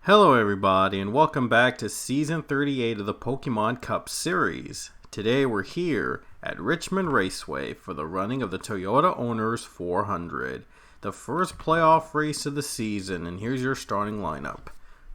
Hello everybody and welcome back to Season 38 of the Pokemon Cup Series. Today we're here at Richmond Raceway for the running of the Toyota Owners 400. The first playoff race of the season, and here's your starting lineup.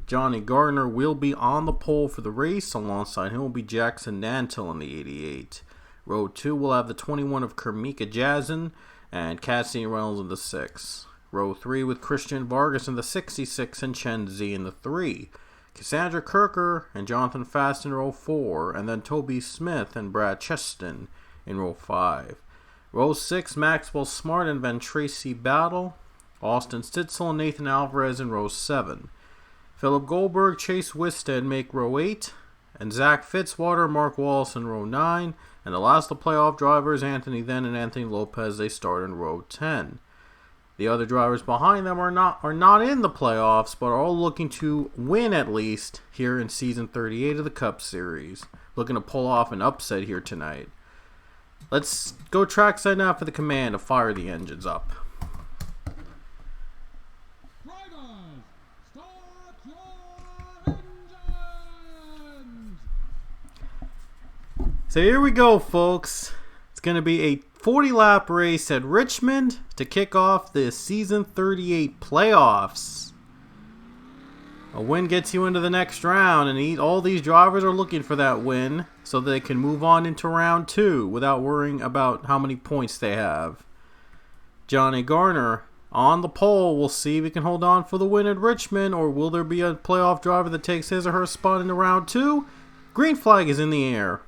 Johnny Gardner will be on the pole for the race. Alongside him will be Jackson Nantel in the 88. Row 2 will have the 21 of Kermika Jazin and Cassidy Reynolds in the 6. Row 3 with Christian Vargas in the 66 and Chen Zi in the 3. Cassandra Kirker and Jonathan Fast in row 4, and then Toby Smith and Brad Cheston in row 5. Row 6, Maxwell Smart and Van Tracy Battle. Austin Stitzel and Nathan Alvarez in row 7. Philip Goldberg, Chase Wisted make row 8. And Zach Fitzwater, Mark Wallace in row 9. And the last of the playoff drivers, Anthony Then and Anthony Lopez, they start in row 10. The other drivers behind them are not in the playoffs, but are all looking to win at least here in Season 38 of the Cup Series. Looking to pull off an upset here tonight. Let's go trackside now for the command to fire the engines up. Drivers, start your engines! So here we go, folks. It's going to be a 40-lap race at Richmond to kick off the Season 38 playoffs. A win gets you into the next round, and all these drivers are looking for that win so they can move on into round 2 without worrying about how many points they have. Johnny Gardner on the pole. We'll see if he can hold on for the win at Richmond, or will there be a playoff driver that takes his or her spot into round 2? Green flag is in the air.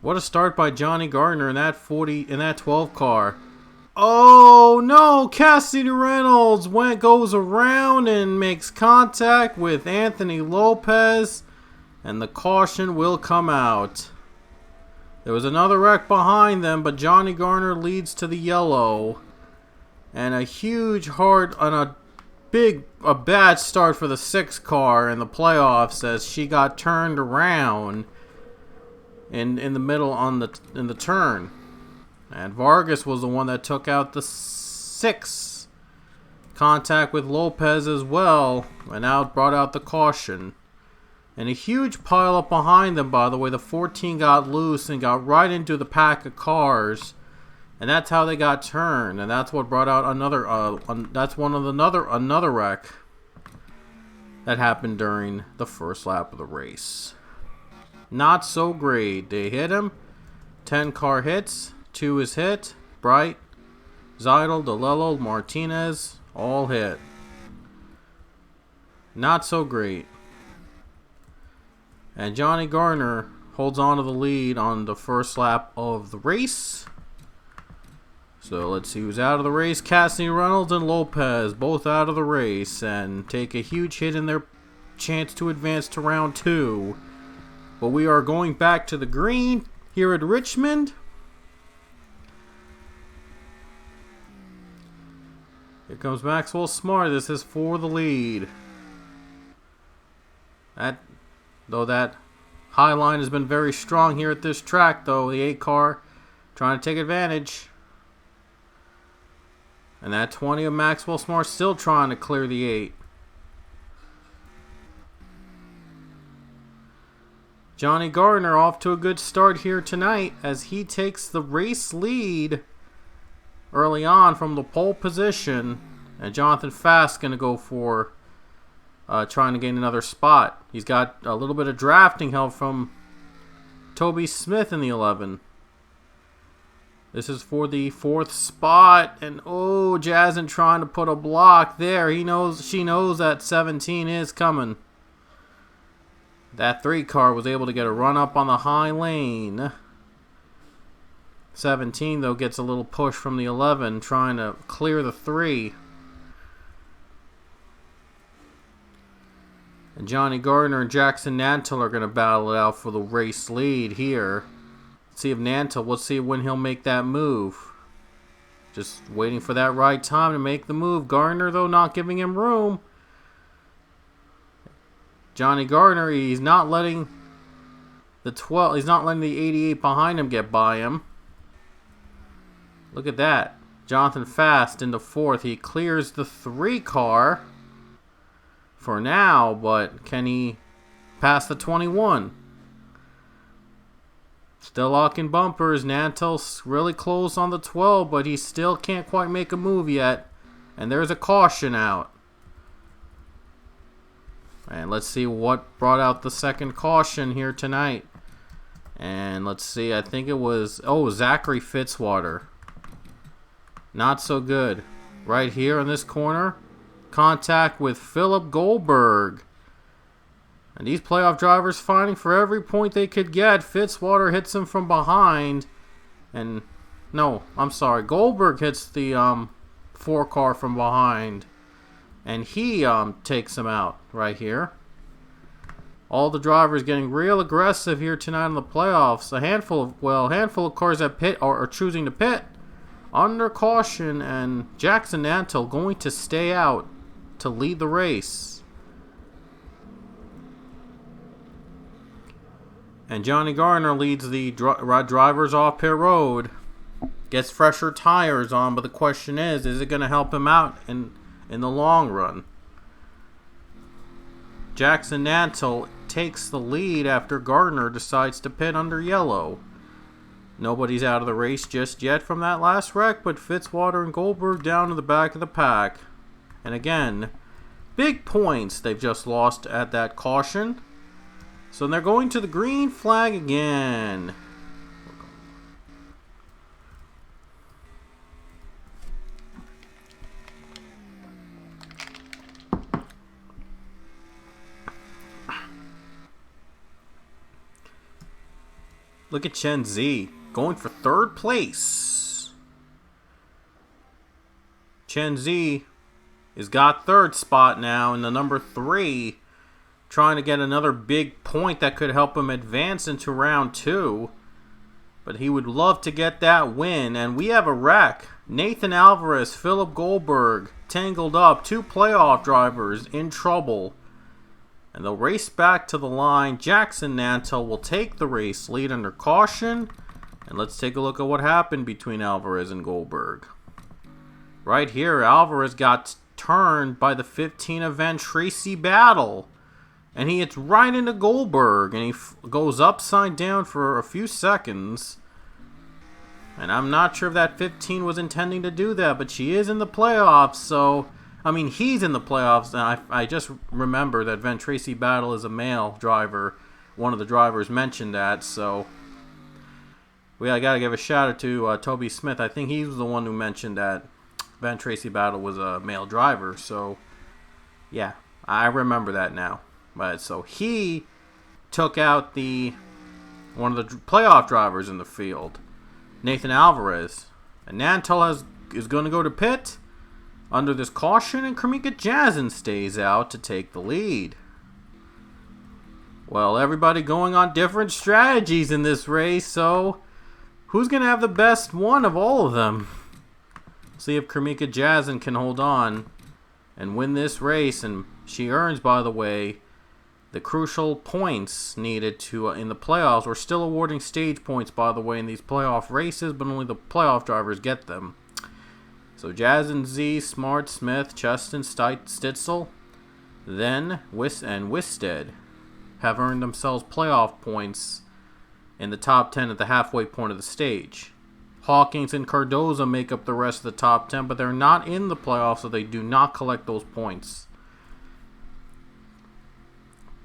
What a start by Johnny Gardner in that 12 car. Oh no, Cassidy Reynolds goes around and makes contact with Anthony Lopez, and the caution will come out. There was another wreck behind them, but Johnny Gardner leads to the yellow. And a bad start for the 6 car in the playoffs as she got turned around in the middle in the turn. And Vargas was the one that took out the 6. Contact with Lopez as well, and out brought out the caution. And a huge pile up behind them, by the way. The 14 got loose and got right into the pack of cars, and that's how they got turned. And that's what brought out another wreck that happened during the first lap of the race. Not so great. They hit him. 10 car hits. 2 is hit. Bright, Zeidel, DeLello, Martinez, all hit. Not so great. And Johnny Gardner holds on to the lead on the first lap of the race. So let's see who's out of the race. Cassidy Reynolds and Lopez both out of the race and take a huge hit in their chance to advance to round 2. But we are going back to the green here at Richmond. Here comes Maxwell Smart. This is for the lead. That high line has been very strong here at this track, though. The 8 car trying to take advantage. And that 20 of Maxwell Smart still trying to clear the 8. Johnny Gardner off to a good start here tonight as he takes the race lead early on from the pole position. And Jonathan Fast going to go for trying to gain another spot. He's got a little bit of drafting help from Toby Smith in the 11. This is for the 4th spot. And oh, Jazin trying to put a block there. She knows that 17 is coming. That 3 car was able to get a run up on the high lane. 17, though, gets a little push from the 11, trying to clear the 3. And Johnny Gardner and Jackson Nantel are going to battle it out for the race lead here. Let's see when he'll make that move. Just waiting for that right time to make the move. Gardner, though, not giving him room. Johnny Gardner, he's not letting the 88 behind him get by him. Look at that. Jonathan Fast in the 4th. He clears the 3 car for now, but can he pass the 21? Still locking bumpers. Nantel's really close on the 12, but he still can't quite make a move yet. And there's a caution out. And let's see what brought out the second caution here tonight. And let's see, I think it was, Zachary Fitzwater. Not so good. Right here in this corner, contact with Philip Goldberg. And these playoff drivers fighting for every point they could get. Fitzwater hits him from behind. And, no, I'm sorry. Goldberg hits the 4 car from behind. And he takes him out right here. All the drivers getting real aggressive here tonight in the playoffs. A handful of cars that pit are choosing to pit under caution, and Jackson Nantel going to stay out to lead the race. And Johnny Garner leads the drivers off pit road. Gets fresher tires on, but the question is it going to help him out in the long run? Jackson Nantel takes the lead after Gardner decides to pit under yellow. Nobody's out of the race just yet from that last wreck, but Fitzwater and Goldberg down to the back of the pack. And again, big points they've just lost at that caution. So they're going to the green flag again. Look at Chen Zi going for 3rd place. Chen Zi has got 3rd spot now in the number 3, trying to get another big point that could help him advance into round 2. But he would love to get that win. And we have a wreck. Nathan Alvarez, Philip Goldberg tangled up. 2 playoff drivers in trouble. And they'll race back to the line. Jackson Nantel will take the race lead under caution. And let's take a look at what happened between Alvarez and Goldberg. Right here, Alvarez got turned by the 15 event Tracy Battle. And he hits right into Goldberg. And he goes upside down for a few seconds. And I'm not sure if that 15 was intending to do that. But she is in the playoffs, so... he's in the playoffs. Now, I just remember that Van Tracy Battle is a male driver. One of the drivers mentioned that, so I got to give a shout out to Toby Smith. I think he was the one who mentioned that Van Tracy Battle was a male driver. So, yeah, I remember that now. But so he took out one of the playoff drivers in the field, Nathan Alvarez. And Nantel is going to go to pit under this caution, and Kamika Jazin stays out to take the lead. Well, everybody going on different strategies in this race, so who's going to have the best one of all of them? See if Kamika Jazin can hold on and win this race, and she earns, by the way, the crucial points needed to in the playoffs. We're still awarding stage points, by the way, in these playoff races, but only the playoff drivers get them. So Jazin, Z, Smart, Smith, Cheston, Stitzel, then and Wisted have earned themselves playoff points in the top 10 at the halfway point of the stage. Hawkins and Cardoza make up the rest of the top 10, but they're not in the playoffs, so they do not collect those points.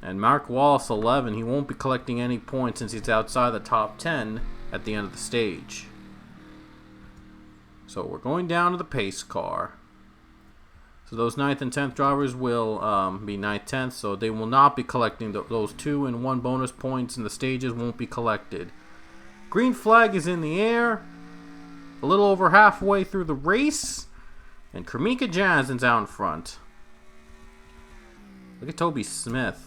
And Mark Wallace, 11, he won't be collecting any points since he's outside the top 10 at the end of the stage. So we're going down to the pace car. So those 9th and 10th drivers will be 9th, 10th, so they will not be collecting those 2 and 1 bonus points, and the stages won't be collected. Green flag is in the air, a little over halfway through the race, and Kamika Jazin's out in front. Look at Toby Smith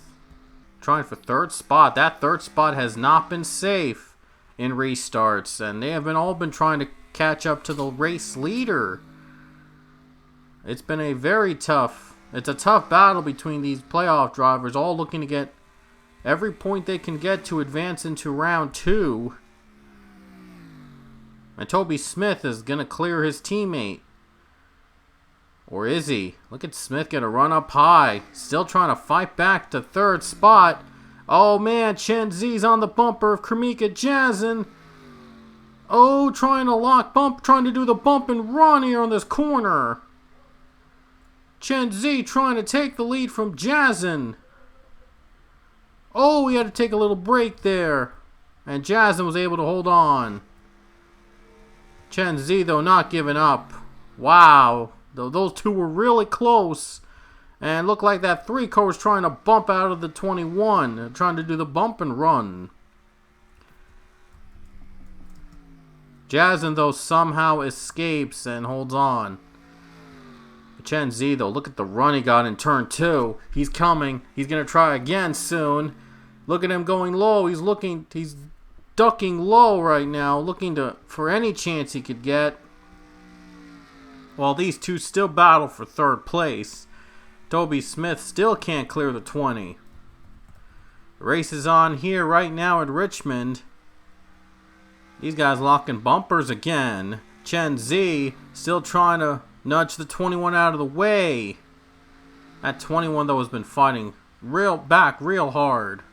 trying for 3rd spot. That 3rd spot has not been safe in restarts, and they have all been trying to catch up to the race leader. It's been a tough battle between these playoff drivers, all looking to get every point they can get to advance into round 2. And Toby Smith is going to clear his teammate. Or is he? Look at Smith get a run up high. Still trying to fight back to third spot. Oh man, Chen Zi's on the bumper of Kremika Jazin. Oh, trying to do the bump and run here on this corner. Chen Zi trying to take the lead from Jazin. Oh, he had to take a little break there. And Jazin was able to hold on. Chen Zi, though, not giving up. Wow. Those two were really close. And looked like that 3-car was trying to bump out of the 21. Trying to do the bump and run. Jazin, though, somehow escapes and holds on. Chen Zi, though, look at the run he got in turn 2. He's coming. He's going to try again soon. Look at him going low. He's ducking low right now, looking for any chance he could get. While these two still battle for third place, Toby Smith still can't clear the 20. The race is on here right now at Richmond. These guys locking bumpers again. Chen Zi still trying to nudge the 21 out of the way. That 21, though, has been fighting real hard.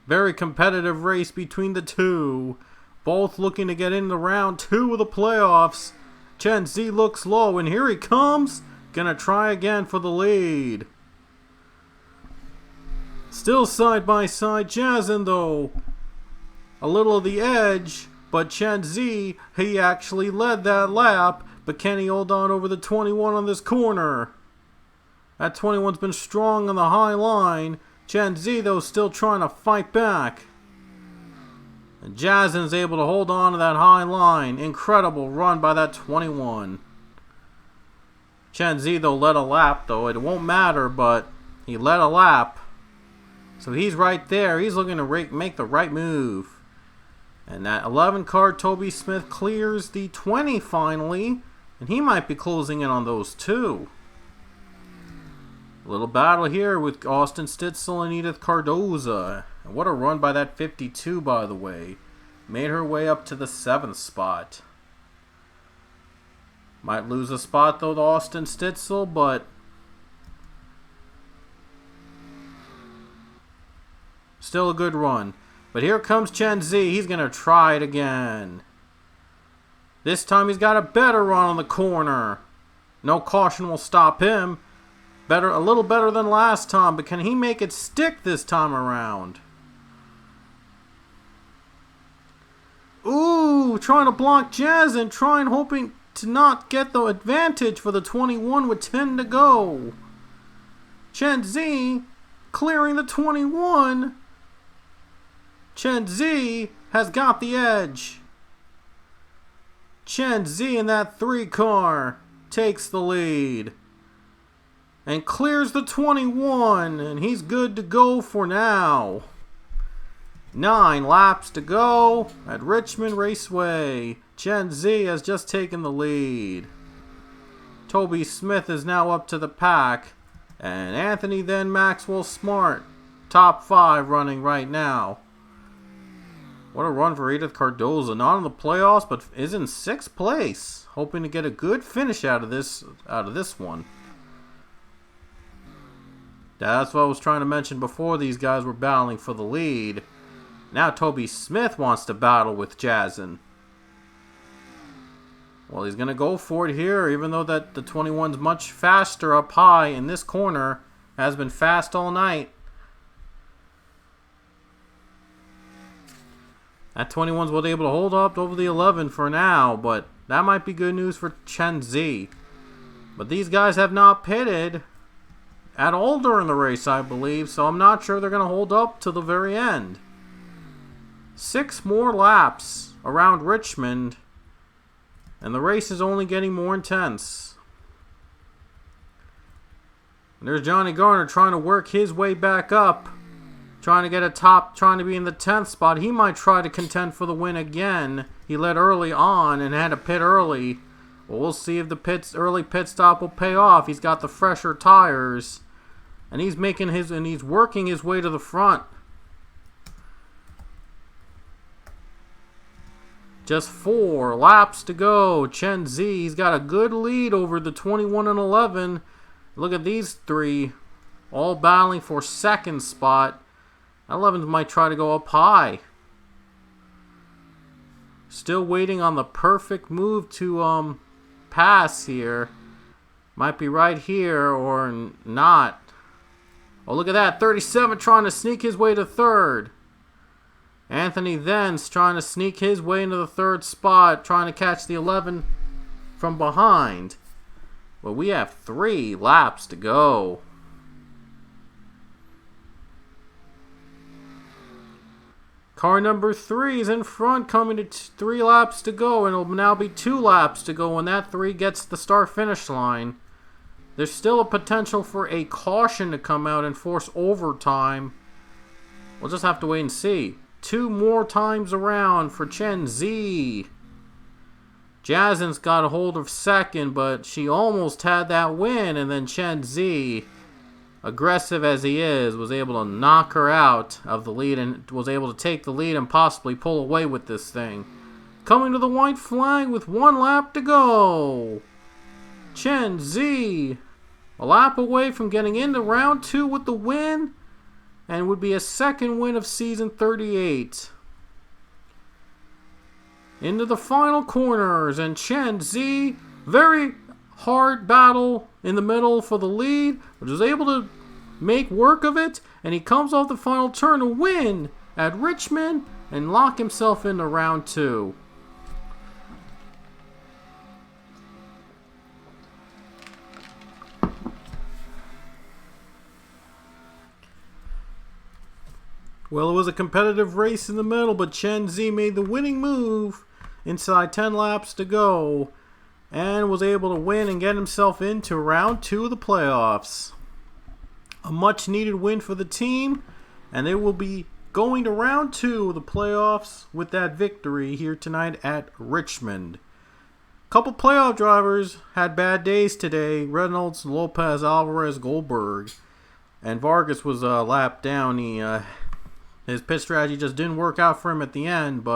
Very competitive race between the two. Both looking to get into round 2 of the playoffs. Chen Zi looks low, and here he comes. Gonna try again for the lead. Still side by side, Jazin, though. A little of the edge, but Chen Zi, he actually led that lap. But can he hold on over the 21 on this corner? That 21's been strong on the high line. Chen Zi, though, still trying to fight back. And Jazin's able to hold on to that high line. Incredible run by that 21. Chen Zi, though, led a lap, though. It won't matter, but he led a lap. So he's right there. He's looking to make the right move. And that 11 car, Toby Smith, clears the 20 finally. And he might be closing in on those two. A little battle here with Austin Stitzel and Edith Cardoza. And what a run by that 52, by the way. Made her way up to the 7th spot. Might lose a spot, though, to Austin Stitzel, but still a good run. But here comes Chen Zi. He's going to try it again. This time he's got a better run on the corner. No caution will stop him. A little better than last time, but can he make it stick this time around? Ooh, trying to block Jazin, hoping to not get the advantage for the 21 with 10 to go. Chen Zi clearing the 21. Chen Zi has got the edge. Chen Zi in that 3 car takes the lead. And clears the 21, and he's good to go for now. 9 laps to go at Richmond Raceway. Chen Zi has just taken the lead. Toby Smith is now up to the pack. And Anthony then Maxwell Smart, top 5 running right now. What a run for Edith Cardoza. Not in the playoffs, but is in 6th place. Hoping to get a good finish out of this one. That's what I was trying to mention before. These guys were battling for the lead. Now Toby Smith wants to battle with Jazin. Well, he's going to go for it here, even though that the 21's much faster up high in this corner. Has been fast all night. That 21's was able to hold up over the 11 for now, but that might be good news for Chen Zi. But these guys have not pitted at all during the race, I believe, so I'm not sure they're going to hold up to the very end. 6 more laps around Richmond, and the race is only getting more intense. And there's Johnny Garner trying to work his way back up, trying to get trying to be in the 10th spot. He might try to contend for the win again. He led early on and had to pit early. Well, we'll see if the early pit stop will pay off. He's got the fresher tires. And he's working his way to the front. Just 4 laps to go. Chen Zi's got a good lead over the 21 and 11. Look at these 3 all battling for second spot. 11 might try to go up high. Still waiting on the perfect move to pass here. Might be right here or not. Oh, look at that. 37 trying to sneak his way to third. Anthony then's trying to sneak his way into the third spot, trying to catch the 11 from behind. Well, we have 3 laps to go. Car number 3 is in front, coming to 3 laps to go, and it'll now be 2 laps to go when that 3 gets the start-finish line. There's still a potential for a caution to come out and force overtime. We'll just have to wait and see. 2 more times around for Chen Zi. Jazin's got a hold of second, but she almost had that win, and then Chen Zi, aggressive as he is, was able to knock her out of the lead and was able to take the lead and possibly pull away with this thing. Coming to the white flag with 1 lap to go. Chen Zi, a lap away from getting into round 2 with the win, and would be a second win of season 38. Into the final corners, and Chen Zi, very hard battle in the middle for the lead, but was able to make work of it, and he comes off the final turn to win at Richmond and lock himself into round 2. Well, it was a competitive race in the middle, but Chen Zi made the winning move inside 10 laps to go and was able to win and get himself into round 2 of the playoffs. A much needed win for the team, and they will be going to round 2 of the playoffs with that victory here tonight at Richmond. A couple playoff drivers had bad days today. Reynolds, Lopez, Alvarez, Goldberg, and Vargas was a lap down. His pit strategy just didn't work out for him at the end,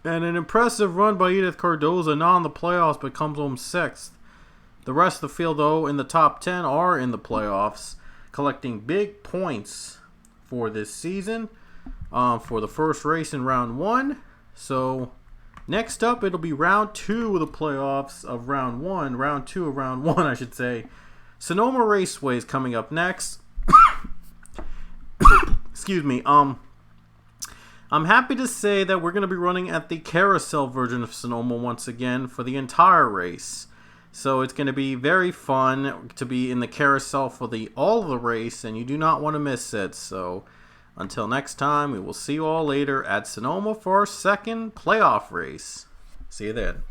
and an impressive run by Edith Cardoza, not in the playoffs, but comes home 6th. The rest of the field, though, in the top 10 are in the playoffs, collecting big points for this season for the first race in round 1. So next up, it'll be round 2 of the playoffs of round 1. Round 2 of round 1, I should say. Sonoma Raceway is coming up next. Excuse me. I'm happy to say that we're going to be running at the carousel version of Sonoma once again for the entire race. So it's going to be very fun to be in the carousel for all of the race, and you do not want to miss it. So until next time, we will see you all later at Sonoma for our second playoff race. See you then.